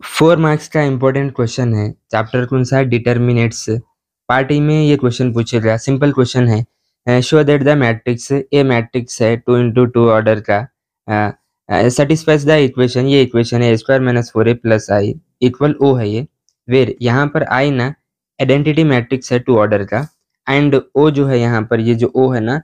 4 marks का important question है। Chapter कौन सा है? डिटर्मिनेट्स। पार्ट ई में ये क्वेश्चन पूछेगा। सिंपल क्वेश्चन है, show that the matrix A matrix है 2 इंटू 2 ऑर्डर का, सेटिस्फाइज द इक्वेशन। ये इक्वेशन है square minus 4a plus I equal O है ये। वेर यहाँ पर आई ना आइडेंटिटी मैट्रिक्स है 2 ऑर्डर का, एंड ओ जो है यहाँ पर ये जो ओ है ना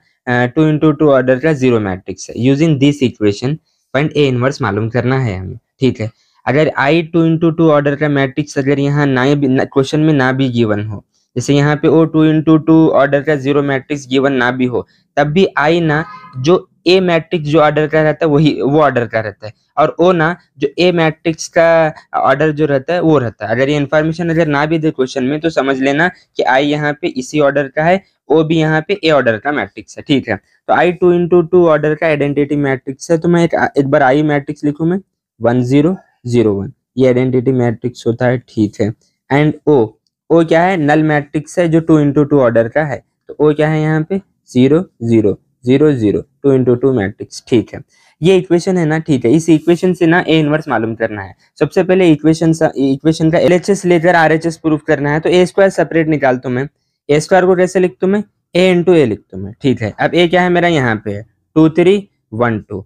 2 इंटू 2 ऑर्डर का जीरो मैट्रिक्स है। Using this equation find A inverse मालूम करना है हमें। ठीक है, अगर आई 2 इंटू 2 ऑर्डर का मैट्रिक्स अगर यहाँ ना क्वेश्चन में ना भी गिवन हो, जैसे यहाँ पे ओ 2 इंटू 2 ऑर्डर का जीरो मैट्रिक्स गिवन ना भी हो, तब भी आई ना जो ए मैट्रिक्स जो ऑर्डर का रहता है वही वो ऑर्डर का रहता है, और ओ ना जो ए मैट्रिक्स का ऑर्डर जो रहता है वो रहता है। अगर ये इन्फॉर्मेशन अगर ना भी दे क्वेश्चन में तो समझ लेना कि आई यहाँ पे इसी ऑर्डर का है, ओ भी यहाँ पे ए ऑर्डर का मैट्रिक्स है। ठीक है, तो आई 2 इंटू 2 ऑर्डर का आइडेंटिटी मैट्रिक्स है, तो मैं एक बार आई मैट्रिक्स लिखूं मैं 1 0 0 1, ये आइडेंटिटी मैट्रिक्स होता है। ठीक है, एंड ओ क्या है? नल मैट्रिक्स है जो 2 इंटू 2 ऑर्डर का है, तो ओ क्या है यहाँ पे 0 0 0 0 2 इंटू 2 मैट्रिक्स। ठीक है, ये इक्वेशन है ना। ठीक है, इस इक्वेशन से ना ए इनवर्स मालूम करना है। सबसे पहले इक्वेशन का एलएचएस लेकर आरएचएस प्रूफ करना है, तो ए स्क्वायर सेपरेट निकाल तो मैं ए स्क्वायर को कैसे लिख तो मैं ए इंटू ए लिख तो मैं। ठीक है, अब ए क्या है मेरा यहाँ पे है 2 3 1 2,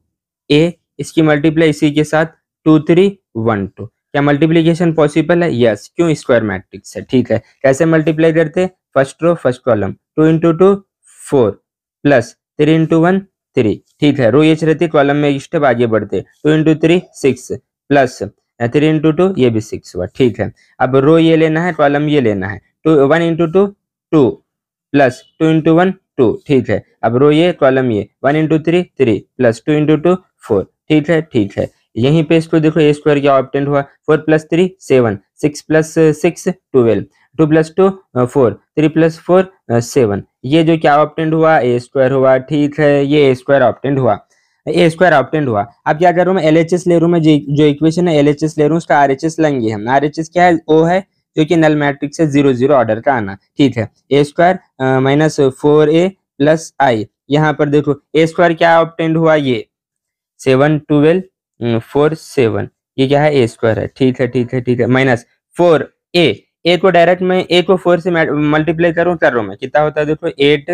ए इसकी मल्टीप्लाई इसी के साथ 2 3 1 2। क्या मल्टीप्लीकेशन पॉसिबल है? यस, क्यों? स्क्वायर मैट्रिक्स है। ठीक है, कैसे मल्टीप्लाई करते? First row first column 2 into 2 4 plus 3 into 1 3। ठीक है, रो एच रहती है, कॉलम में एक स्टेप आगे बढ़ते 2 इंटू 3 6 प्लस 3 इंटू 2 ये भी 6 हुआ। ठीक है, अब रो ये लेना है, कॉलम ये लेना है, 1 इंटू 2 2 प्लस 2 इंटू 1 2। ठीक है, अब रो ये कॉलम ये 1 इंटू 3 3 प्लस 2 इंटू 2 4। ठीक है, ठीक है, यहीं पे इसको देखो ए स्क्वायर क्या ऑब्टेंड हुआ 4 प्लस 3 7 6 प्लस 6 12 2 प्लस 2 4 3 प्लस 4 7, ये जो क्या ऑब्टेंड हुआ ए स्क्वायर हुआ। ठीक है, ये ए स्क्वायर ऑब्टेंड हुआ, ए स्क्वायर ऑब्टेंड हुआ। अब क्या कर रहा हूँ मैं? एलएचएस ले रहा हूँ मैं, जो इक्वेशन है एलएचएस ले रहा हूँ, उसका आरएचएस लेंगे हम। आरएचएस क्या है? ओ है जो कि नल मैट्रिक्स है 0 0 ऑर्डर का आना। ठीक है, A square minus 4a plus आई, यहाँ पर देखो ए स्क्वायर क्या ऑब्टेंड हुआ ये 7 12 4 7, ये क्या है? ए स्क्वायर है। ठीक है, ठीक है, ठीक है, माइनस 4 ए को डायरेक्ट मैं ए को 4 से मल्टीप्लाई कर रहा हूँ मैं, कितना होता है देखो 8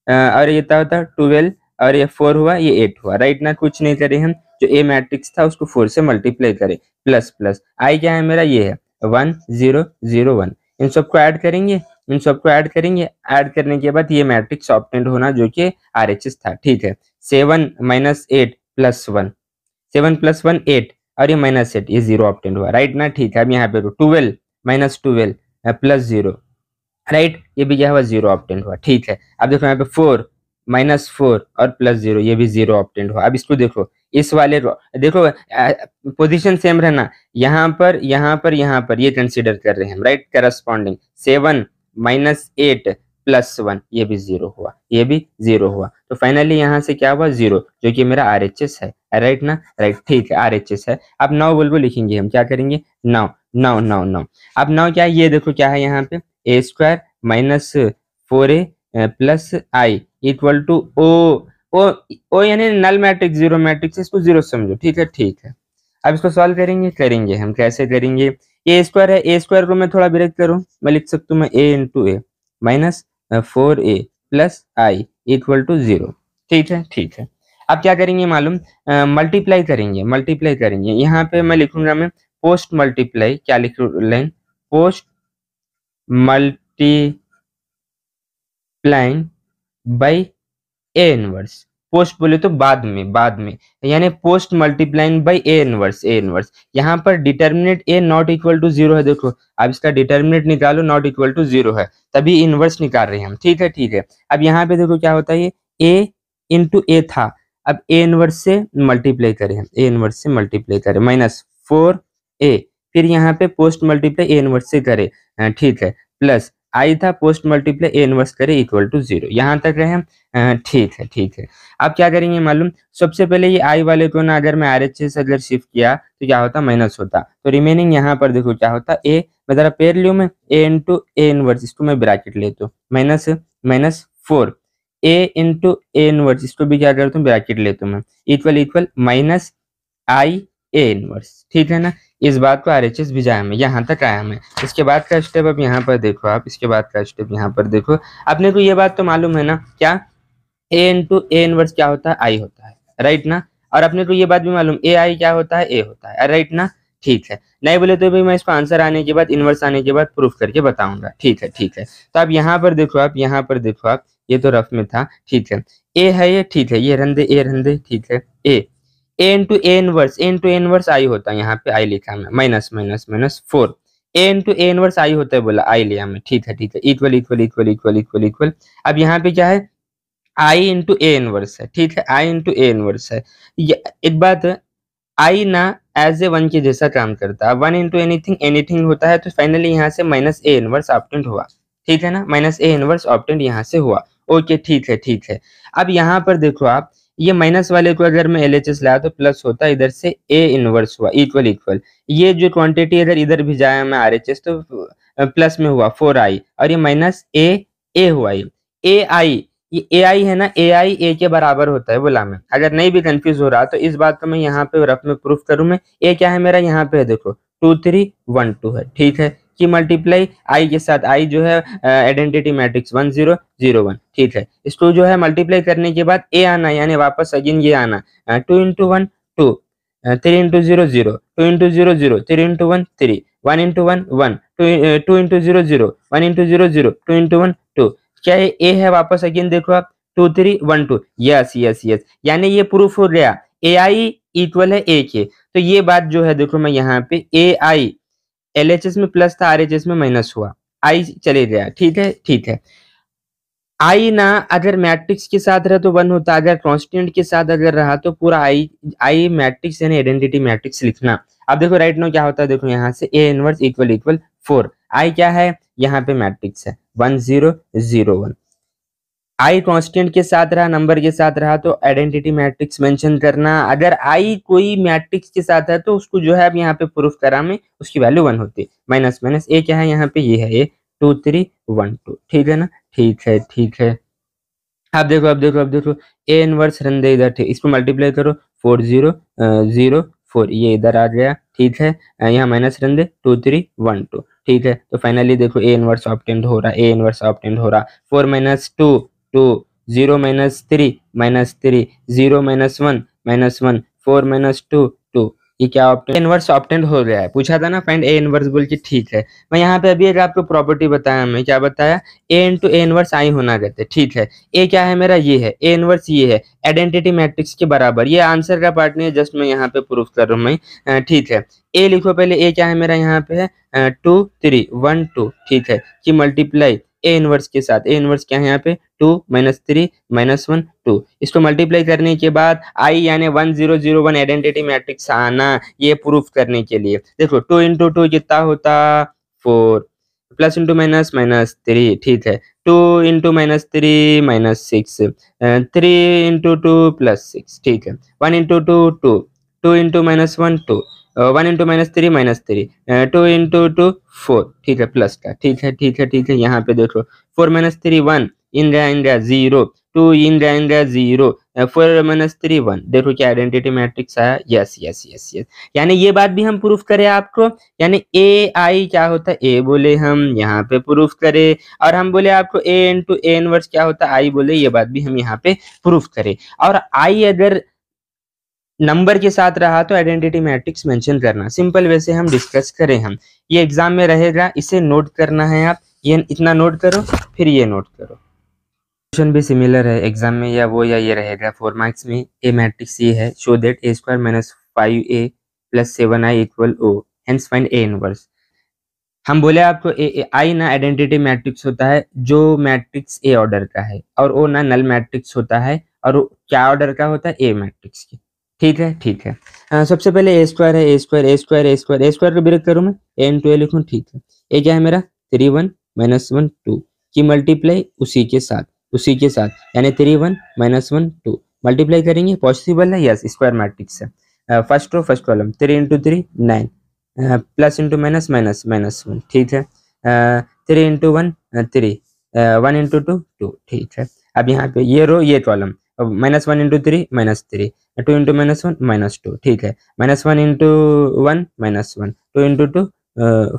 और ये कितना होता है 12, और ये 4 हुआ ये 8 हुआ। राइट ना, कुछ नहीं करे हम, जो ए मैट्रिक्स था उसको 4 से मल्टीप्लाई करे, प्लस प्लस आई क्या है मेरा? ये है 1 0 0 1। इन सबको ऐड करेंगे, इन सबको ऐड करेंगे, ऐड करने के बाद ये मैट्रिक्स ऑब्टेंड होना जो कि आरएचएस था। ठीक है, 7 माइनस 8 प्लस 1, 7 प्लस 1 8, और ये माइनस 8, ये 0 ऑब्टेंड हुआ। राइट ना, ठीक है, अब यहाँ पे 12 माइनस 12 प्लस 0, राइट, ये भी क्या हुआ 0 ऑब्टेंड हुआ। ठीक है, अब देखो यहाँ पे 4 माइनस 4 और प्लस 0, ये भी 0 ऑब्टेंड हुआ। अब इसको देखो, इस वाले देखो पोजीशन सेम रहना, यहाँ पर यहाँ पर यहाँ पर ये कंसीडर कर रहे हैं हम। राइट, करस्पॉन्डिंग 7 माइनस 8 प्लस 1, ये भी 0 हुआ, ये भी 0 हुआ। तो फाइनली यहाँ से क्या हुआ 0, जो कि मेरा आरएचएस है। राइट ना, राइट, ठीक है, आरएचएस है। अब नाउ बोल लिखेंगे हम, क्या करेंगे? नाउ नाउ नाउ नाउ, अब नाउ क्या है? ये देखो क्या है यहाँ पे ए square minus 4a plus I equal two O यानी नल मैट्रिक्स जीरो मैट्रिक्स, इसको जीरो समझो। ठीक है, ठीक है, अब इसको सॉल्व करेंगे हम। कैसे करेंगे? ए स्क्वायर है, ए स्क्वायर को मैं थोड़ा ब्रेक करूं, मैं लिख सकता हूँ मैं A into A minus 4a plus I equal to 0। ठीक है, ठीक है, अब क्या करेंगे मालूम? मल्टीप्लाई करेंगे। यहाँ पे मैं लिखूंगा मैं पोस्ट मल्टीप्लाई, क्या लिखूँ line? Post multiplying by A inverse. Post बोले तो बाद में, यानी post multiplying by A inverse. यहाँ पर determinant A not equal to 0 है। देखो, अब इसका डिटर्मिनेट निकालो, नॉट इक्वल टू 0 है, तभी इनवर्स निकाल रहे हैं हम। ठीक है, ठीक है, अब यहाँ पे देखो क्या होता है, ये ए इंटू ए था, अब ए इनवर्स से मल्टीप्लाई करें हम, ए इनवर्स से मल्टीप्लाई करें माइनस 4a, फिर यहाँ पे पोस्ट मल्टीप्लाई ए इनवर्स से करे, ठीक है, प्लस आई था, पोस्ट मल्टीप्लाई ए इनवर्स करे इक्वल टू 0। यहाँ तक रहे हम। ठीक है, ठीक है, अब क्या करेंगे मालूम? सबसे पहले ये आई वाले को ना अगर मैं आरएचएस से अगर शिफ्ट किया तो क्या होता? माइनस होता, तो रिमेनिंग यहाँ पर देखो क्या होता? ए, मैं जरा पेयर लियो मैं, ए इंटू ए इनवर्स, इसको मैं ब्रैकेट लेता हूँ, minus minus 4 A into A inverse, इसको भी क्या करता हूँ? ब्रैकेट लेता हूँ मैं, equal minus I A inverse, ठीक है ना। इस बात को RHS भिजाया हमें, यहाँ तक आया हमें। इसके बाद का स्टेप अब यहाँ पर देखो आप, इसके बाद का स्टेप यहाँ पर देखो। अपने को ये बात तो मालूम है ना, क्या ए इंटू ए इनवर्स क्या होता है, आई होता है, राइट ना। और अपने को ये बात भी मालूम ए आई क्या होता है, ए होता है, राइट ना। ठीक है, नहीं बोले तो भाई मैं इसको आंसर आने के बाद, इनवर्स आने के बाद प्रूफ करके बताऊंगा, ठीक है ठीक है। तो अब यहाँ पर देखो आप, यहाँ पर देखो आप, ये तो रफ में था, ठीक है। ए है ये, ठीक है, ये रंदे ए रंदे, ठीक है। A into A inverse, A into A inverse I होता है, यहाँ पे आई लिखा है minus minus minus 4। A into A inverse I होता है, बोला आई लिया मैं, ठीक है ठीक है। Equal equal equal equal equal equal. अब यहाँ पे क्या है, आई इंटू ए इनवर्स है, ठीक है, आई इंटू ए इनवर्स है। एक बात, आई ना एज ए वन के जैसा काम करता है, वन इंटू एनीथिंग एनीथिंग होता है, तो फाइनली यहाँ से माइनस ए इनवर्स ऑब्टेंड हुआ, ठीक है ना, माइनस ए इनवर्स ऑब्टेंड यहाँ से हुआ। ओके ठीक है ठीक है। अब यहाँ पर देखो आप, ये माइनस वाले को अगर मैं LHS लाया तो प्लस होता, इधर से ए इनवर्स हुआ, इक्वल इक्वल। ये जो क्वांटिटी अगर इधर भी जाया मैं RHS तो प्लस में हुआ 4i, और ये माइनस ए हुआ, ये AI, ये ए आई है ना, ए आई ए के बराबर होता है बोला मैं। अगर नहीं भी कंफ्यूज हो रहा तो इस बात को मैं यहाँ पे रफ में प्रूफ करूँ मैं। ए क्या है मेरा, यहाँ पे है देखो 2 3 1 2 है, ठीक है, कि मल्टीप्लाई आई के साथ, आई जो है आइडेंटिटी मैट्रिक्स 1 0 0 1, ठीक है। इसको जो है मल्टीप्लाई करने के बाद ए आना, यानी वापस अगेन ये आना, 2 into 1 2, 3 into 0 0, 2 into 0 0, 3 into 1 3, 1 into 1 1, 2 into 0 0, 1 into 0 0, 2 into 1 2। क्या है, ए है, वापस अगेन देखो आप 2 3 1 2, यस यस यस, यानी ये प्रूफ हो गया ए आई इक्वल है ए के। तो ये बात जो है देखो, मैं यहाँ पे ए आई LHS में प्लस था, RHS में माइनस हुआ, आई चले गया, ठीक है ठीक है। आई ना अगर मैट्रिक्स के साथ रहा तो 1 होता, अगर कांस्टेंट के साथ अगर रहा तो पूरा आई मैट्रिक्स यानी आइडेंटिटी मैट्रिक्स लिखना। अब देखो राइट नाउ क्या होता है, देखो यहाँ से ए इनवर्स इक्वल इक्वल 4, आई क्या है, यहाँ पे मैट्रिक्स है 1 0 0 1। आई कांस्टेंट के साथ रहा, नंबर के साथ रहा तो आइडेंटिटी मैट्रिक्स मेंशन करना। अगर आई कोई मैट्रिक्स के साथ है तो उसको जो है अब यहाँ पे प्रूफ करा में, उसकी वैल्यू 1 होती, माइनस माइनस ए क्या है यहाँ पे, ये है ए 2 3 1 2, ठीक है ना, ठीक है ठीक है। अब देखो अब देखो अब देखो, ए इनवर्स रन दे इधर, ठीक, इसको मल्टीप्लाई करो 4 0 0 4, ये इधर आ गया, ठीक है। यहाँ माइनस रन दे 2 3 1 2, ठीक है। तो फाइनली देखो ए इनवर्स ऑब्टेंड हो रहा, ए इनवर्स ऑब्टेंड हो रहा, 4 minus 2 2, 0 minus 3 minus 3, 0 minus 1 minus 1, 4 minus 2 2, ये क्या ऑब्टेंड, इनवर्स ऑब्टेंड हो गया है। पूछा था ना फाइंड ए इनवर्स बोल के, ठीक है। मैं यहाँ पे अभी एक आपको प्रॉपर्टी बताया, मैं क्या बताया, ए इंटू ए इनवर्स आई होना कहते, ठीक है। ए क्या है मेरा, ये है, ए इनवर्स ये है, आइडेंटिटी मैट्रिक्स के बराबर। ये आंसर का पार्ट नहीं है, जस्ट मैं यहाँ पे प्रूफ कर रहा हूँ मैं, ठीक है। ए लिखो पहले, ए क्या है मेरा, यहाँ पे है 2 3 1 2, ठीक है, कि मल्टीप्लाई ए इनवर्स के साथ, ए इनवर्स क्या है यहाँ पे 2 माइनस 3 माइनस 1 2, इसको मल्टीप्लाई करने के बाद आई यानी 1 0 0 1 आइडेंटिटी मैट्रिक्स आना, ये प्रूफ करने के लिए देखो 2 इंटू 2 कितना होता 4, प्लस इंटू माइनस माइनस 3, ठीक है। 2 into minus 3 minus 6, 3 into 2 plus 6, ठीक है। 1 into 2 2, 2 into minus 1 2, 1 into minus 3 minus 3, 2 into 2 4, ठीक है, प्लस का, ठीक है ठीक है ठीक है। यहाँ पे देखो 4 माइनस 3 1, इंडिया 0, 2 इंडिया 0, 4 माइनस 3 1, देखो क्या आइडेंटिटी मैट्रिक्स आया, यस यस यस यस। यानी ये बात भी हम प्रूफ करें आपको, यानी ए आई क्या होता है, ए बोले हम यहाँ पे प्रूफ करें, और हम बोले आपको ए इंटू ए इनवर्स क्या होता है, आई बोले, ये बात भी हम यहाँ पे प्रूफ करें। और आई अगर नंबर के साथ रहा तो आइडेंटिटी मैट्रिक्स मेंशन करना, सिंपल वैसे हम डिस्कस करें हम, ये एग्जाम में रहेगा, इसे नोट करना है आप, ये इतना नोट करो, फिर ये नोट करो। क्वेश्चन भी सिमिलर है एग्जाम में, या वो या ये रहेगा 4 मार्क्स में। ए मैट्रिक्स ये है, show that A square minus 5a plus 7i equal O, hence find A inverse. हम बोले आपको आई ना आइडेंटिटी मैट्रिक्स होता है जो मैट्रिक्स ए ऑर्डर का है, और ओ ना नल मैट्रिक्स होता है, और क्या ऑर्डर का होता है, ए मैट्रिक्स की, ठीक है ठीक है। सबसे पहले ए स्क्वायर है, A square A square A square A square को ब्रेक करूँ मैं, ए इंटू ए लिखूँ, ठीक है। ए क्या है मेरा 3 1 माइनस 1 2 की मल्टीप्लाई उसी के साथ, यानी 3 1 माइनस 1 2 मल्टीप्लाई करेंगे, पॉसिबल है, यस, स्क्वायर मैट्रिक्स है। First row first column 3 into 3 9, plus into minus minus minus 1, ठीक है। 3 इंटू 1 3, 1 इंटू 2 2, ठीक है। अब यहाँ पे ये रो ये कॉलम -1 इंटू 3 -3, 2 इंटू -1 -2, ठीक है। -1 इंटू 1 -1, 2 इंटू 2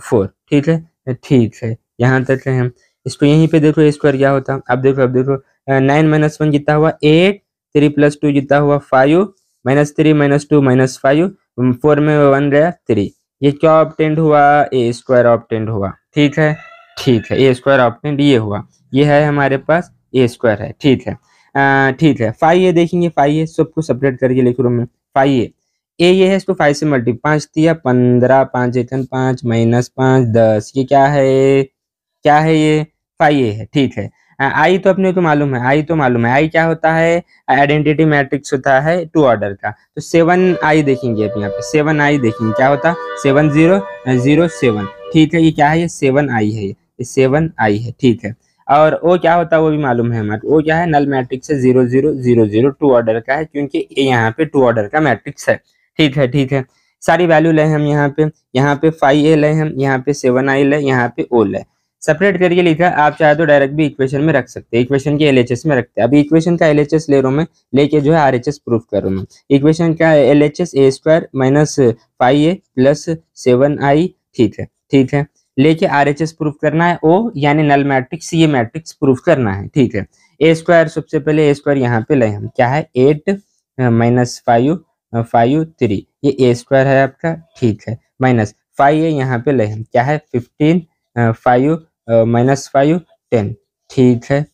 4, ठीक है, ठीक है, यहाँ तक है हम। इसको यहीं पे देखो स्क्वायर क्या होता, अब देखो 9 -1 कितना हुआ 8, 3 + 2 कितना हुआ 5, -3 -2 -5, 4 में 1 गया 3, ये क्या ऑब्टेंड हुआ, ए स्क्वायर ऑब्टेंड हुआ, ठीक है, ठीक है, ए स्क्वायर ऑब्टेंड ये हुआ, ये है हमारे पास ए स्क्वायर है, ठीक है। ठीक है, 5 देखेंगे, 5 सबको सेपरेट करके लिख रहा हूँ मैं, 5 ये है, इसको 5 से मल्टी 5 दिया 15, 5 एकन 5 -5 10, ये क्या है ये 5 है, ठीक है। आई तो अपने को मालूम है, आई क्या होता है, आइडेंटिटी मैट्रिक्स होता है 2 ऑर्डर का, तो 7i देखेंगे अब यहाँ पे 7i देखेंगे क्या होता 7 0 0 7, ठीक है, ये क्या है, ये 7i है, ये 7i है, ठीक है। और वो क्या होता है वो भी मालूम है हमारे, वो क्या है नल मैट्रिक्स है 0 0 0 0 2 ऑर्डर का है, क्योंकि यहाँ पे 2 ऑर्डर का मैट्रिक्स है, ठीक है, ठीक है। सारी वैल्यू ले हम यहाँ पे 5a ले हम, यहाँ पे 7i ले, यहाँ पे o ले, सेपरेट करके लिखा। आप चाहे तो डायरेक्ट भी इक्वेशन में रख सकते हैं, इक्वेशन के एलएचएस में रखते हैं। अभी इक्वेशन का एलएचएस ले रहा हूँ मैं, लेके जो है आरएचएस प्रूफ कर रहा हूँ मैं। इक्वेशन का LHS a square minus 5a plus 7i, ठीक है, ठीक है, लेके आरएचएस प्रूफ करना है, ओ यानी नल मैट्रिक्स, ये मैट्रिक्स प्रूफ करना है, ठीक है। ए स्क्वायर सबसे पहले ए स्क्वायर यहाँ पे ले हम, क्या है 8 माइनस 5 5 3, ये ए स्क्वायर है आपका, ठीक है, माइनस 5 यहाँ पे ले हम, क्या है 15 5 -5 10, ठीक है,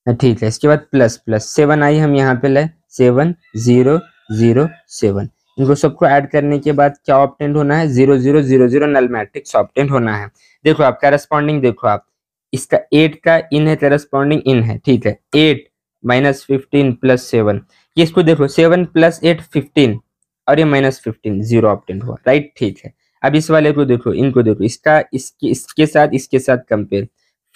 ठीक है। इसके बाद प्लस 7i हम यहाँ पे ले 7 0 0 7, इनको सबको ऐड करने के बाद क्या ऑब्टेंड होना है 0 0 0 0 नल मैट्रिक्स ऑब्टेंड होना है। देखो आप करस्पॉन्डिंग, देखो आप इसका 8 का इन है, करस्पॉन्डिंग इन है, ठीक है, 8 -15 + 7, ये इसको देखो 7 + 8 15, और ये -15 0 ऑब्टेंड हुआ, राइट, ठीक है। अब इस वाले को देखो, इनको देखो, इसका इसके साथ कंपेयर,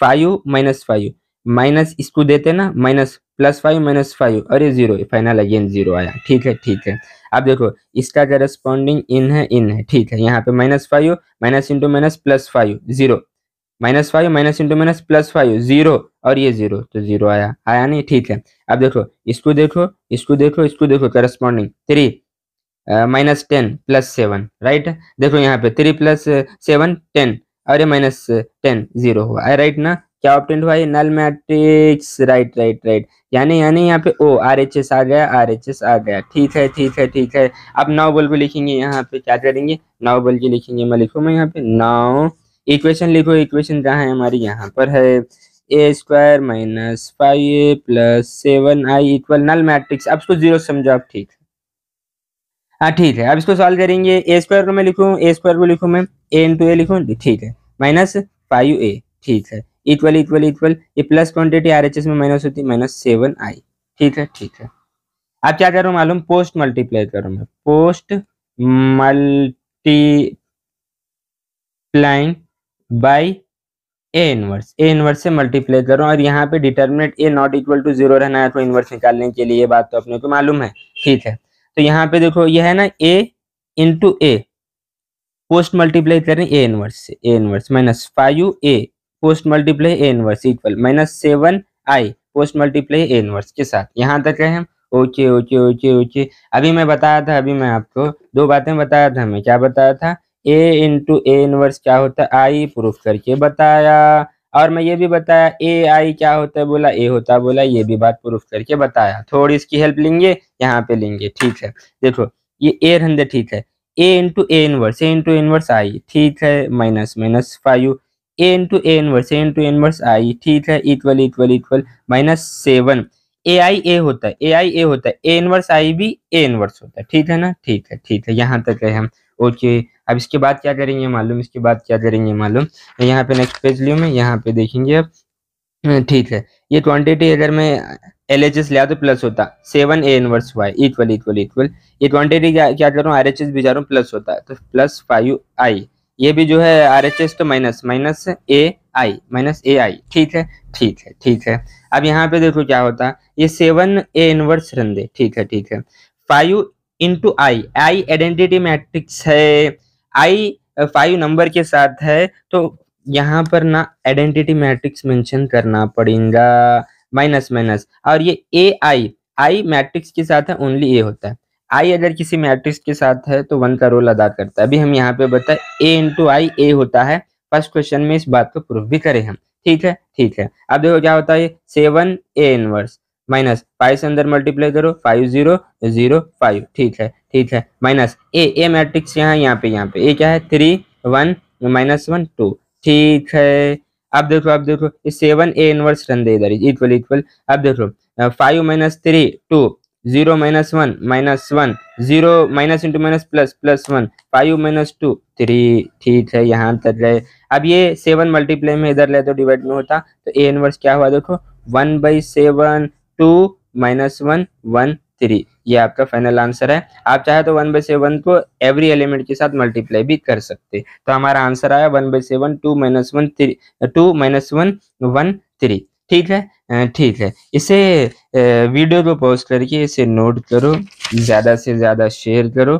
5 -5 माइनस इसको देते ना, माइनस +5 -5, और ये 0, फाइनल अगेन 0 आया, ठीक है, ठीक है। अब देखो इसका करस्पॉन्डिंग इन है, ठीक है, यहाँ पे -5 minus into minus +5 0, -5 minus into minus +5 0, और ये 0, तो 0 आया नहीं, ठीक है। अब देखो इसको देखो करस्पॉन्डिंग 3 -10 + 7, राइट, देखो यहाँ पे 3 + 7 10, और ये -10 0 हुआ, राइट ना, क्या ऑब्टेंड हुआ, ये null matrix, right right right, यानी यहाँ पे ओ आरएचएस आ गया, ठीक है, ठीक है, ठीक है। अब 9 बोल को लिखेंगे, यहाँ पे क्या करेंगे 9 बोल के लिखेंगे, मैं लिखूँ मैं यहाँ पे 9, इक्वेशन लिखो, इक्वेशन कहाँ है हमारी, यहाँ पर है A square minus 5a plus 7i equal null matrix. अब इसको 0 समझो आप, ठीक है, हाँ ठीक है। अब इसको सॉल्व करेंगे, ए स्क्वायर को मैं लिखूँ, ए स्क्वायर को लिखूँ मैं ए इंटू ए लिखूँ, ठीक है, -5a, ठीक है, इक्वल इक्वल इक्वल, ये प्लस क्वांटिटी आरएचएस में माइनस होती है -7i, ठीक है, ठीक है। अब क्या करूँ मालूम, पोस्ट मल्टीप्लाई करूँ मैं, post multiplying by A inverse से मल्टीप्लाई करूँ, और यहाँ पे determinant A not equal to 0 रहना है, तो इनवर्स निकालने के लिए, ये बात तो अपने को मालूम है, ठीक है। तो यहाँ पे देखो ये है ना a into A, post multiply करें ए इनवर्स से, A inverse -5a post multiply A inverse equal -7i post multiply A inverse के साथ, यहाँ तक है हम, ओके ओके ओके ओके। अभी मैं बताया था, अभी मैं आपको 2 बातें बताया था, मैं क्या बताया था, a इंटू ए इनवर्स क्या होता है आई प्रूफ करके बताया, और मैं ये भी बताया ए आई क्या होता है बोला, ए होता है बोला, ये भी बात प्रूफ करके बताया। थोड़ी इसकी हेल्प लेंगे, यहाँ पे लेंगे, ठीक है। देखो ये ए रहने, ठीक है, ए इंटू ए इनवर्स आई, ठीक है, -5 ए इंटू ए इनवर्स आई, ठीक है, इक्वल इक्वल इक्वल -7, ए आई ए होता है, ए इनवर्स आई भी ए इनवर्स होता है, ठीक है ना, ठीक है, ठीक है, यहाँ तक है हम, ओके। अब इसके बाद क्या करेंगे मालूम, यहाँ पे नेक्स्ट पेज लियो मैं, यहाँ पे देखेंगे अब, ठीक है, ये क्वांटिटी अगर मैं एलएचएस लिया तो प्लस होता 7 A inverse Y equal equal equal, ये क्वांटिटी क्या करूँ आरएचएस भी जा रहा हूँ, प्लस होता है तो +5i, ये भी जो है आरएचएस तो माइनस ए आई, ठीक है, ठीक है, ठीक है। अब यहाँ पे देखो क्या होता, ये 7 ए इनवर्स रन दे, ठीक है, ठीक है, 5 इंटू आई आइडेंटिटी मैट्रिक्स है, आई 5 नंबर के साथ है, तो यहाँ पर ना आइडेंटिटी मैट्रिक्स मेंशन करना पड़ेगा, माइनस माइनस, और ये ए आई मैट्रिक्स के साथ है, ओनली ए होता है। आई अगर किसी मैट्रिक्स के साथ है तो 1 का रोल अदा करता है। अभी हम यहाँ पे बताए ए इंटू आई ए होता है। फर्स्ट क्वेश्चन में इस बात को प्रूव भी करें हम। ठीक है, ठीक है। अब देखो क्या होता है, 7 ए इनवर्स माइनस 5 से अंदर मल्टीप्लाई करो, 5 0 0 5। ठीक है, ठीक है। माइनस ए मैट्रिक्स यहाँ पे ए क्या है, 3 1 माइनस 1 2। ठीक है। अब देखो ये 7 ए इनवर्स रन दे इधर, इक्वल इक्वल। अब देखो 5 minus 3 2, 0 minus 1 minus 1, 0 minus into minus plus plus 1, 5 minus 2 3। ठीक है, यहाँ तक गए। अब ये 7 मल्टीप्लाई में इधर ले तो डिवाइड में होता, तो ए इनवर्स क्या हुआ देखो, 1/7 2 माइनस 1 1 3। ये आपका फाइनल आंसर है। आप चाहे तो 1/7 को एवरी एलिमेंट के साथ मल्टीप्लाई भी कर सकते। तो हमारा आंसर आया 1/7 2 माइनस 1 3 2 माइनस 1 1 3। ठीक है, ठीक है। इसे वीडियो को पॉज करके इसे नोट करो, ज्यादा से ज्यादा शेयर करो।